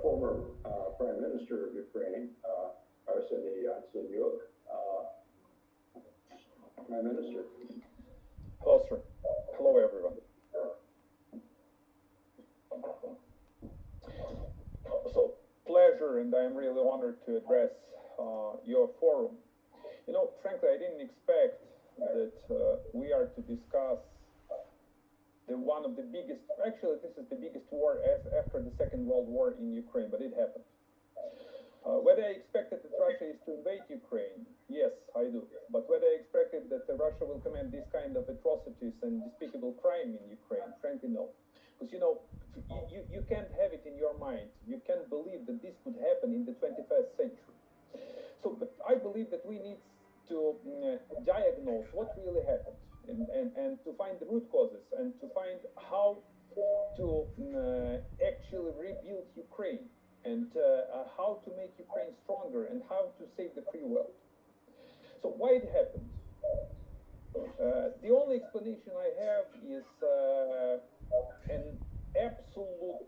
former Prime Minister of Ukraine, Arseniy Yatsenyuk. Prime Minister. Hello, sir. Hello, everyone. So, pleasure, and I am really honored to address your forum. You know, frankly, I didn't expect that we are to discuss one of the biggest, actually, this is the biggest war after the Second World War in Ukraine, but it happened. Whether I expected that Russia is to invade Ukraine, yes, I do. But whether I expected that Russia will commit this kind of atrocities and despicable crime in Ukraine, frankly, no. Because, you know, you can't have it in your mind. You can't believe that this could happen in the 21st century. So, but I believe that we need to diagnose what really happened and to find the root causes and to find how to actually rebuild Ukraine and how to make Ukraine stronger and how to save the free world. So why it happened? The only explanation I have is an absolute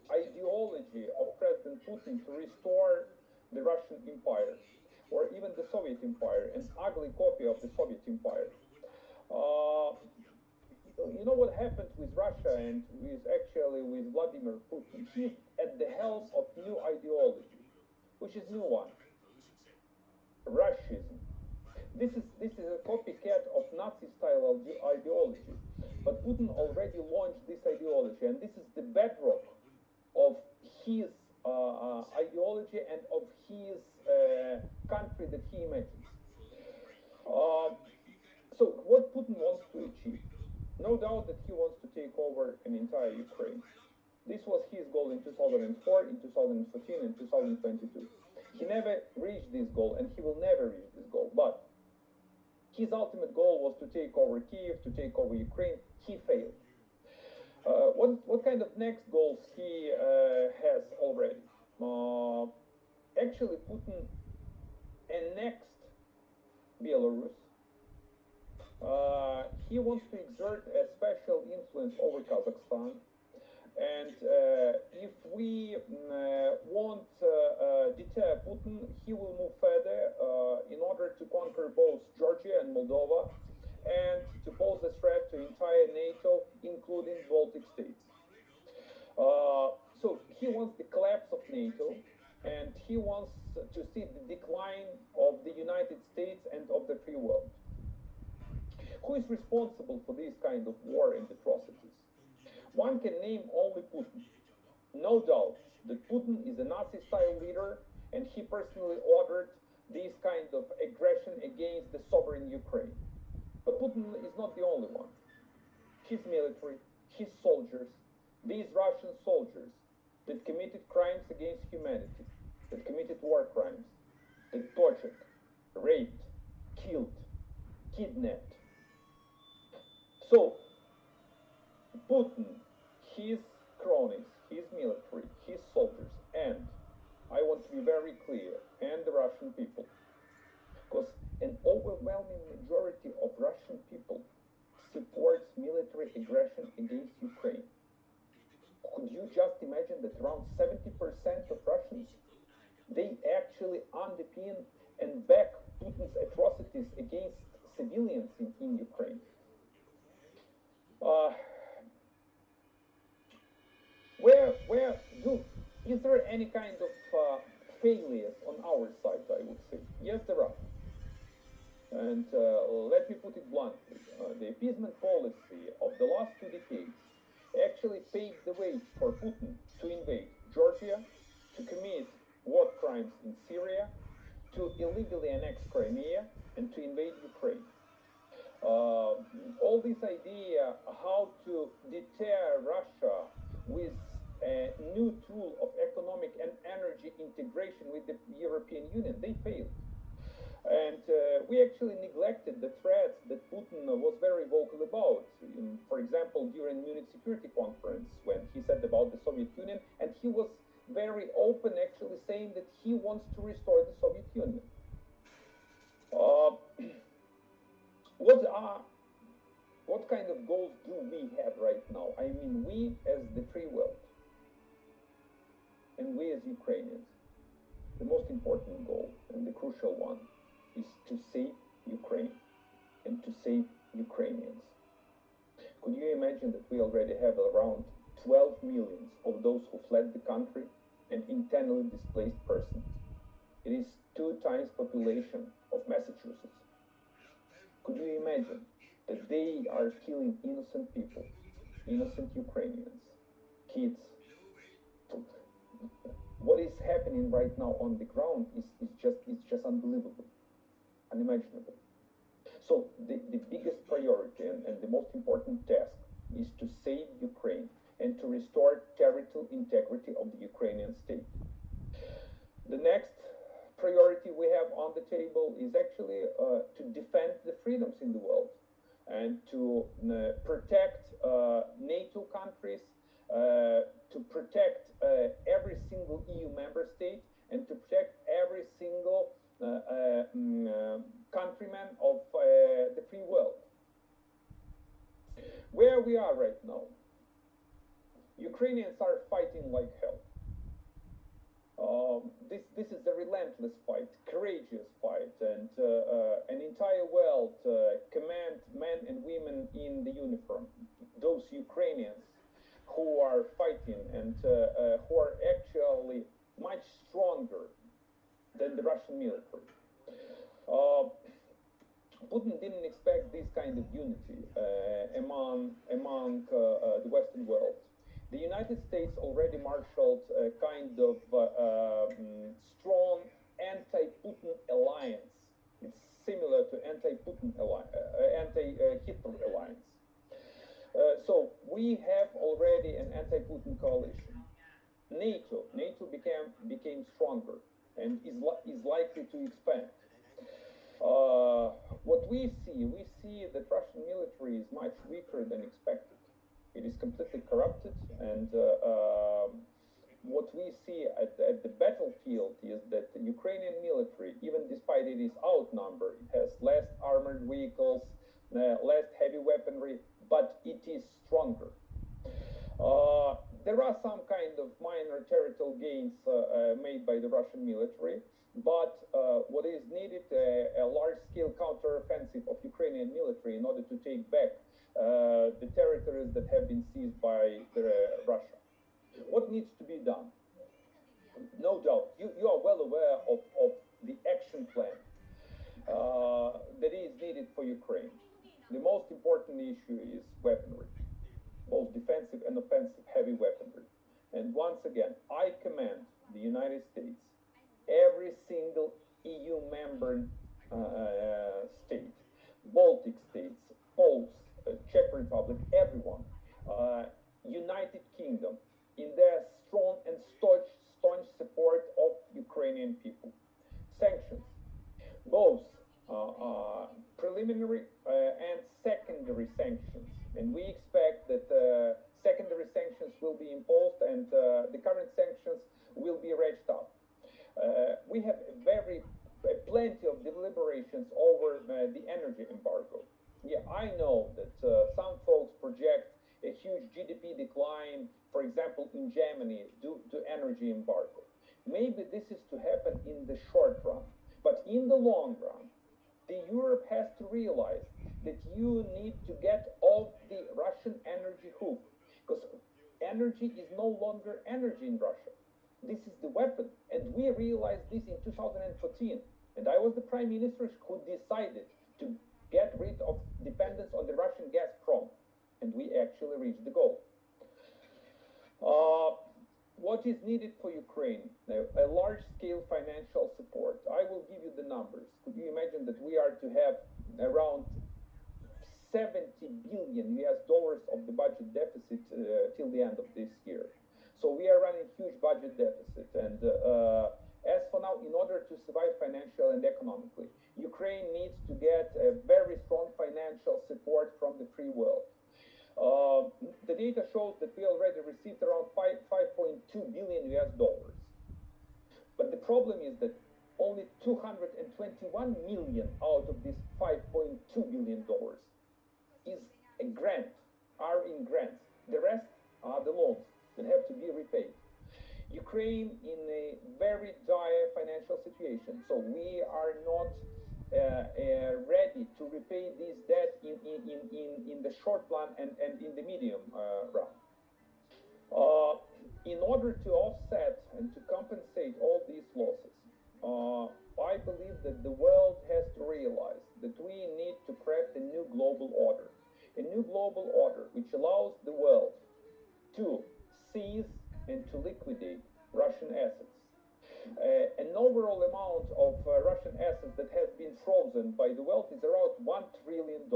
ideology of President Putin to restore the Russian Empire, or even the Soviet Empire, an ugly copy of the Soviet Empire. You know what happened with Russia and with Vladimir Putin? He's at the helm of new ideology, which is new one, Russianism. This is a copycat of Nazi-style ideology, but Putin already launched this ideology, and this is the bedrock of his ideology and of his country that he imagines. So what Putin wants to achieve? No doubt that he wants to take over an entire Ukraine. This was his goal in 2004, in 2014, and 2022. He never reached this goal, and he will never reach this goal. But his ultimate goal was to take over Kiev, to take over Ukraine. He failed. What kind of next goals he has already? Actually, Putin annexed Belarus. He wants to exert a special influence over Kazakhstan. And if we won't deter Putin, he will move further in order to conquer both Georgia and Moldova and to pose a threat to entire NATO, including Baltic states. So he wants the collapse of NATO, and he wants to see the decline of the United States and of the free world. Who is responsible for this kind of war and atrocities? One can name only Putin. No doubt that Putin is a Nazi-style leader, and he personally ordered this kind of aggression against the sovereign Ukraine. But Putin is not the only one. His military, his soldiers, these Russian soldiers that committed crimes against humanity, that committed war crimes, that tortured, raped, killed, kidnapped. So, Putin, his cronies, his military, his soldiers, and I want to be very clear, and the Russian people, because an overwhelming majority of Russian people supports military aggression against Ukraine. Could you just imagine that around 70% of Russians, they actually underpin and back Putin's atrocities against civilians in Ukraine? Is there any kind of failures on our side, I would say? Yes, there are. And let me put it bluntly. The appeasement policy of the last 2 decades actually paved the way for Putin to invade Georgia, to commit war crimes in Syria, to illegally annex Crimea, and to invade Ukraine. All this idea how to deter Russia with a new tool of economic and energy integration with the European Union, they failed. And we actually neglected the threats that Putin was very vocal about. For example, during Munich Security Conference, when he said about the Soviet Union, and he was very open, actually saying that he wants to restore the Soviet Union. What kind of goals do we have right now? I mean, we as the free world. And we as Ukrainians, the most important goal and the crucial one is to save Ukraine and to save Ukrainians. Could you imagine that we already have around 12 millions of those who fled the country and internally displaced persons? It is 2 times population of Massachusetts. Could you imagine that they are killing innocent people, innocent Ukrainians, kids? What is happening right now on the ground is just unbelievable, unimaginable. So the biggest priority and the most important task is to save Ukraine and to restore territorial integrity of the Ukrainian state. The next priority we have on the table is actually to defend the freedoms in the world and to protect NATO countries, to protect every single EU member state, and to protect every single countryman of the free world. Where we are right now, Ukrainians are fighting like hell. This is a relentless fight, courageous fight, and an entire world command men and women in the uniform, those Ukrainians who are fighting and who are actually much stronger than the Russian military. Putin didn't expect this kind of unity among the Western world. The United States already marshaled a kind of strong anti-Putin alliance. It's similar to anti-Putin anti-Hitler alliance. So we have already an anti-Putin coalition. NATO became stronger and is likely to expand. What we see that Russian military is much weaker than expected. It is completely corrupted, and what we see at the battlefield is that the Ukrainian military, even despite it is outnumbered, it has less armored vehicles, less heavy weaponry, but it is stronger. There are some kind of minor territorial gains made by the Russian military, but what is needed a large-scale counteroffensive of Ukrainian military in order to take back the territories that have been seized by Russia. What needs to be done? No doubt, you are well aware of the action plan that is needed for Ukraine. The most important issue is weaponry, both defensive and offensive heavy weaponry. And once again, I command the United States, every single EU member state, Baltic states, Poles, Czech Republic, everyone, United Kingdom, in their strong and staunch support of Ukrainian people. Sanctions, both preliminary and secondary sanctions. And we expect that secondary sanctions will be imposed and the current sanctions will be ratcheted up. We have plenty of deliberations over the energy embargo. Yeah, I know that some folks project a huge GDP decline, for example, in Germany due to energy embargo. Maybe this is to happen in the short run, but in the long run, the Europe has to realize that you need to get off the Russian energy hook, because energy is no longer energy in Russia. This is the weapon, and we realized this in 2014. And I was the prime minister who decided to get rid of dependence on the Russian Gazprom, and we actually reached the goal. What is needed for Ukraine? A large-scale financial support. I will give you the numbers. Could you imagine that we are to have around 70 billion US dollars of the budget deficit till the end of this year? So we are running huge budget deficit, and as for now, in order to survive financially and economically, Ukraine needs to get a very strong financial support from the free world. The data shows that we already received around 5.2 billion US dollars. But the problem is that only 221 million out of this 5.2 billion dollars is a grant, are in grants. The rest are the loans that have to be repaid. Ukraine in a very dire financial situation. So we are not ready to repay this debt in the short run and in the medium run. Uh, in order to offset and to compensate all these losses, I believe that the world has to realize that we need to craft a new global order. A new global order which allows the world to seize and to liquidate Russian assets. An overall amount of Russian assets that has been frozen by the world is around $1 trillion.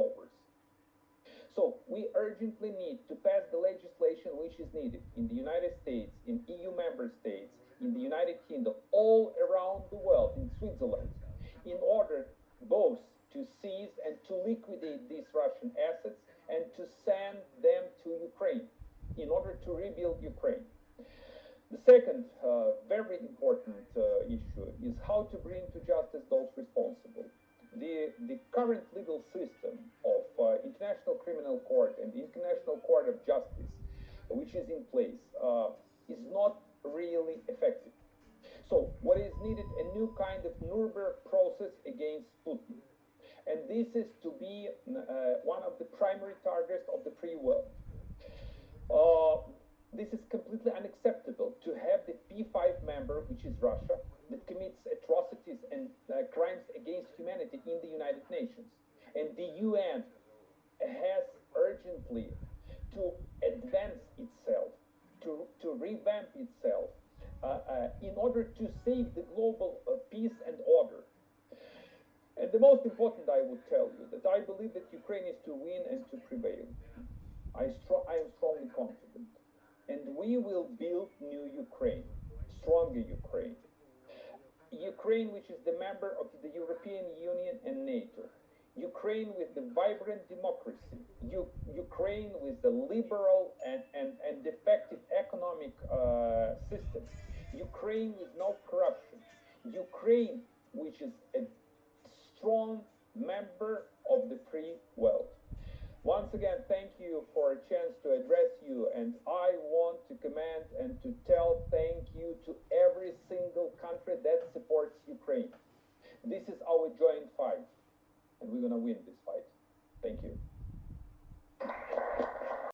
So we urgently need to pass the legislation which is needed in the United States, in EU member states, in the United Kingdom, all around the world, in Switzerland, in order both to seize and to liquidate these Russian assets and to send them to Ukraine in order to rebuild Ukraine. The second very important issue is how to bring to justice those responsible. The current legal system of International Criminal Court and International Court of Justice, which is in place, is not really effective. So, what is needed a new kind of Nuremberg process against Putin, and this is to be one of the primary targets of the free world. This is completely unacceptable to have the P5 member, which is Russia, that commits atrocities and crimes against humanity in the United Nations. And the UN has urgently to advance itself, to revamp itself in order to save the global peace and order. And the most important, I would tell you that I believe that Ukraine is to win and to prevail. I am strongly confident. And we will build new Ukraine, stronger Ukraine. Ukraine, which is the member of the European Union and NATO. Ukraine with the vibrant democracy. Ukraine with the liberal and effective economic system. Ukraine with no corruption. Ukraine, which is a strong member of the free world. Once again, thank you for a chance to address you, and I want to comment and to tell thank you